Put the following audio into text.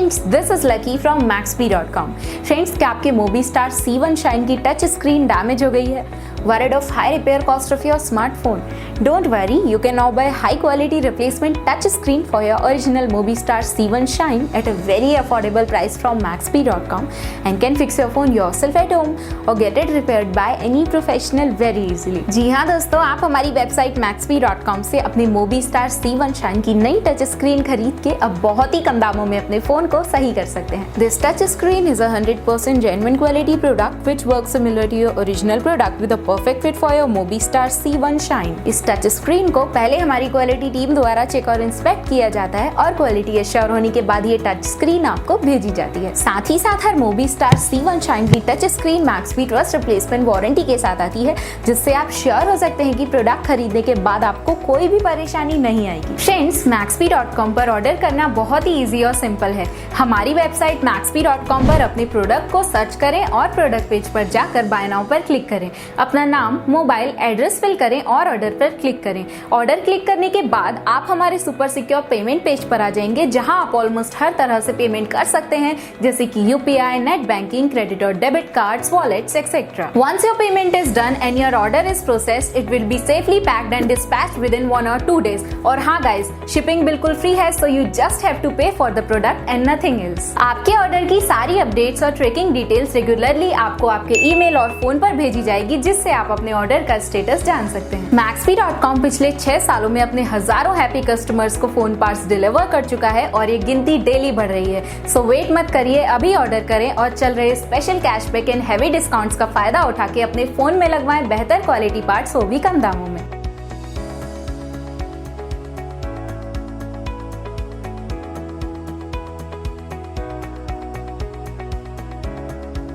Friends, this is lucky from Maxbhi.com। Friends, क्या आपके Mobiistar C1 shine की touch screen damage हो गई है? Worried of high repair cost of your smartphone? Don't worry, you can now buy high quality replacement touch screen for your original Mobiistar C1 Shine at a very affordable price from Maxbhi.com and can fix your phone yourself at home or get it repaired by any professional very easily। जी हाँ दोस्तों, आप हमारी website Maxbhi.com से अपने Mobiistar C1 Shine की नई touch screen खरीद के अब बहुत ही कम दामों में अपने फोन को सही कर सकते हैं। This touch screen is a 100% genuine quality product which works similar to your original product with a perfect fit for your Mobiistar C1 Shine। इस टच स्क्रीन को पहले हमारी क्वालिटी टीम द्वारा चेक और इंस्पेक्ट किया जाता है और क्वालिटी एश्योर होने के बाद ये टच स्क्रीन आपको भेजी जाती है। साथ ही साथ हर Mobiistar C1 Shine की touch screen Maxbhi trust replacement warranty के साथ आती है, जिससे आप श्योर हो सकते हैं कि प्रोडक्ट खरीदने के बाद आपको कोई भी परेशानी नहीं आएगी। फ्रेंड्स, Maxbhi.com पर ऑर्डर करना बहुत ही इजी और सिंपल है। हमारी वेबसाइट Maxbhi.com पर अपने प्रोडक्ट को सर्च करें और प्रोडक्ट पेज पर जाकर बाय नाउ पर क्लिक करें। अपना नाम, मोबाइल एड्रेस फिल करें और ऑर्डर पर क्लिक करें। ऑर्डर क्लिक करने के बाद आप हमारे सुपर सिक्योर पेमेंट पेज पर आ जाएंगे, जहां आप ऑलमोस्ट हर तरह से पेमेंट कर सकते हैं, जैसे कि यूपीआई, नेट बैंकिंग, क्रेडिट और debit cards, wallets etcetera. Once your payment is done and your order is processed, it will be safely packed and dispatched within 1 or 2 days। और हाँ गाइस, शिपिंग बिल्कुल free है, so you just have to pay for the product and nothing else. आपके order की सारी updates और tracking details regularly आपको आपके ईमेल और फोन पर भेजी जाएगी, जिससे आप अपने ऑर्डर का स्टेटस जान सकते हैं। Maxbhi.com पिछले 6 सालों में अपने हजारों हैप्पी कस्टमर्स को फोन पार्ट्स डिलीवर कर चुका है और ये गिनती डेली बढ़ रही है। सो वेट मत करिए, अभी ऑर्डर करें और चल रहे special cashback and heavy discounts का फायदा उठा के अपने फोन में लगवाएं बेहतर क्वालिटी पार्ट्स, वो भी कम दामों में।